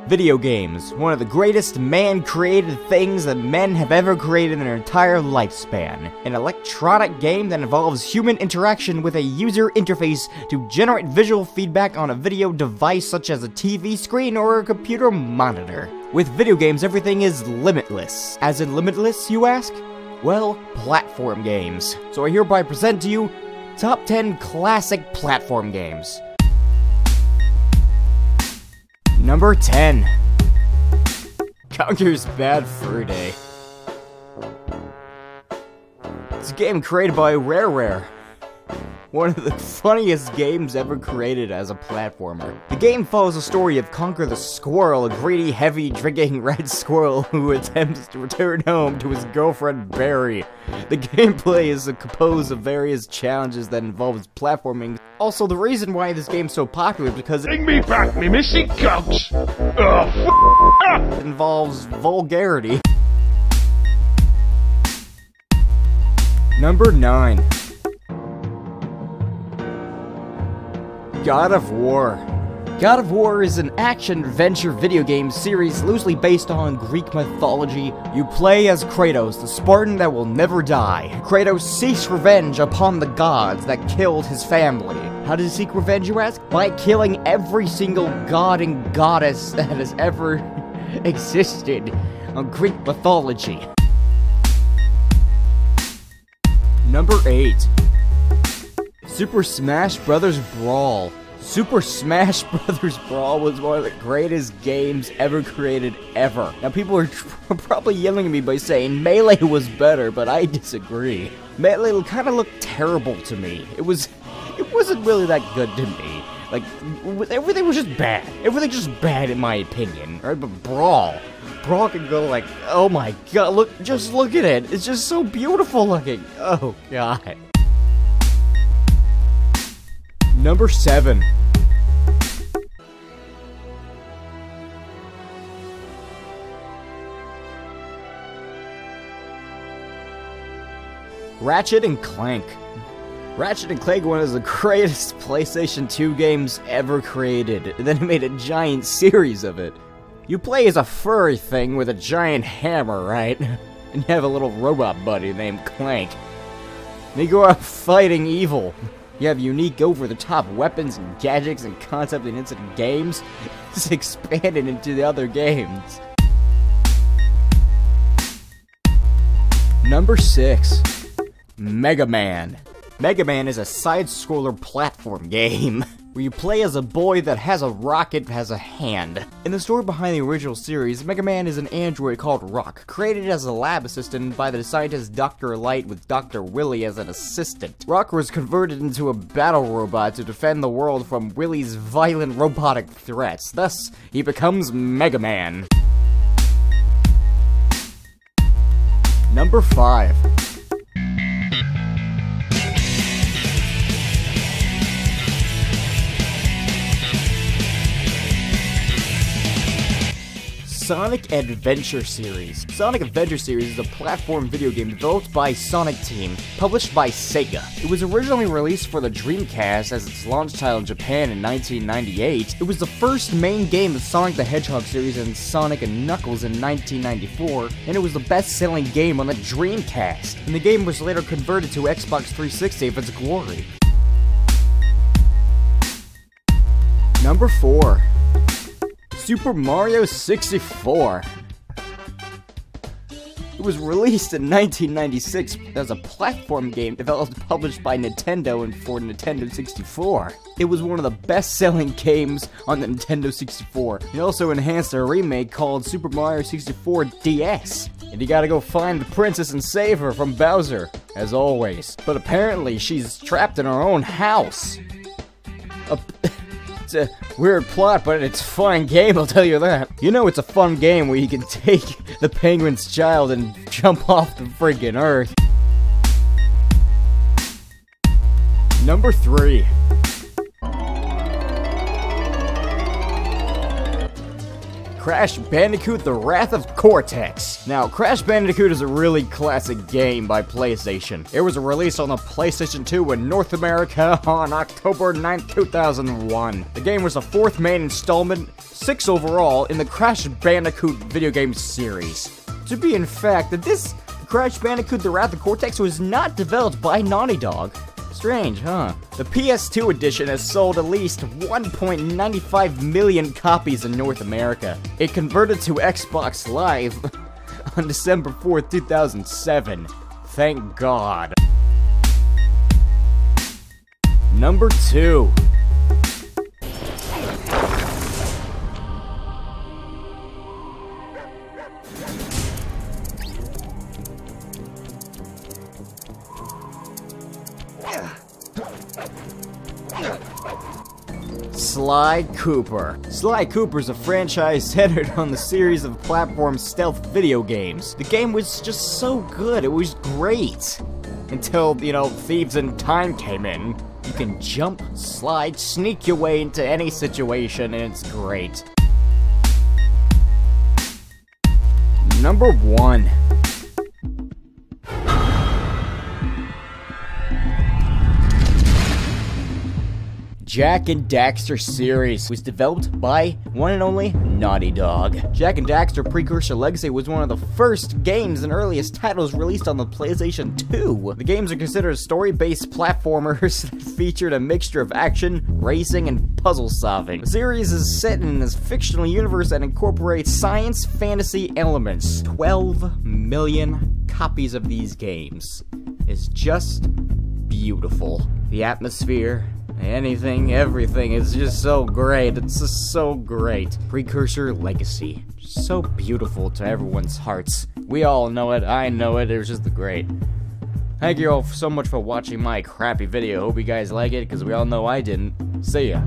Video games, one of the greatest man-created things that men have ever created in their entire lifespan. An electronic game that involves human interaction with a user interface to generate visual feedback on a video device such as a TV screen or a computer monitor. With video games, everything is limitless. As in limitless, you ask? Well, platform games. So I hereby present to you Top 10 Classic Platform Games. Number 10. Conker's Bad Fur Day. It's a game created by Rare. One of the funniest games ever created as a platformer. The game follows the story of Conker the Squirrel, a greedy, heavy-drinking red squirrel who attempts to return home to his girlfriend Barry. The gameplay is composed of various challenges that involves platforming. Also, the reason why this game's so popular is because Bring me back, me missing couch! it involves vulgarity. Number 9. God of War. God of War is an action-adventure video game series loosely based on Greek mythology. You play as Kratos, the Spartan that will never die. Kratos seeks revenge upon the gods that killed his family. How does he seek revenge, you ask? By killing every single god and goddess that has ever existed on Greek mythology. Number 8. Super Smash Bros. Brawl. Super Smash Bros. Brawl was one of the greatest games ever created ever. Now people are probably yelling at me by saying Melee was better, but I disagree. Melee kind of looked terrible to me. It wasn't really that good to me. Like, everything was just bad. Everything just bad in my opinion. Right? But Brawl can go like, oh my god, just look at it. It's just so beautiful looking. Oh god. Number 7. Ratchet and Clank. Ratchet and Clank was one of the greatest PlayStation 2 games ever created, and then it made a giant series of it. You play as a furry thing with a giant hammer, right? And you have a little robot buddy named Clank. And you go out fighting evil. You have unique over-the-top weapons and gadgets and concept and incident games. It's expanded into the other games. Number 6. Megaman. Megaman is a side-scroller platform game where you play as a boy that has a rocket as a hand. In the story behind the original series, Megaman is an android called Rock, created as a lab assistant by the scientist Dr. Light with Dr. Willy as an assistant. Rock was converted into a battle robot to defend the world from Willy's violent robotic threats. Thus, he becomes Megaman. Number 5. Sonic Adventure Series. Sonic Adventure Series is a platform video game developed by Sonic Team, published by Sega. It was originally released for the Dreamcast as its launch title in Japan in 1998. It was the first main game of Sonic the Hedgehog series and Sonic and Knuckles in 1994, and it was the best-selling game on the Dreamcast. And the game was later converted to Xbox 360 of its glory. Number 4. Super Mario 64. It was released in 1996 as a platform game developed and published by Nintendo and for Nintendo 64. It was one of the best-selling games on the Nintendo 64. It also enhanced a remake called Super Mario 64 DS. And you gotta go find the princess and save her from Bowser, as always. But apparently she's trapped in her own house. It's a weird plot, but it's a fun game, I'll tell you that. You know it's a fun game where you can take the penguin's child and jump off the freaking earth. Number 3. Crash Bandicoot: The Wrath of Cortex. Now, Crash Bandicoot is a really classic game by PlayStation. It was released on the PlayStation 2 in North America on October 9, 2001. The game was the fourth main installment, 6 overall, in the Crash Bandicoot video game series. To be in fact, this Crash Bandicoot: The Wrath of Cortex was not developed by Naughty Dog. Strange, huh? The PS2 edition has sold at least 1.95 million copies in North America. It converted to Xbox Live on December 4th, 2007. Thank God. Number 2. Sly Cooper. Sly Cooper is a franchise centered on the series of platform stealth video games. The game was just so good, it was great. Until, Thieves in Time came in. You can jump, slide, sneak your way into any situation, and it's great. Number 1. Jak and Daxter series was developed by one and only Naughty Dog. Jak and Daxter Precursor Legacy was one of the first games and earliest titles released on the PlayStation 2. The games are considered story-based platformers that featured a mixture of action, racing, and puzzle solving. The series is set in a fictional universe that incorporates science fantasy elements. 12 million copies of these games. It's just beautiful. The atmosphere, anything, everything is just so great. It's just so great. Precursor Legacy. So beautiful to everyone's hearts. We all know it. I know it. It was just great. Thank you all so much for watching my crappy video. Hope you guys like it, because we all know I didn't. See ya.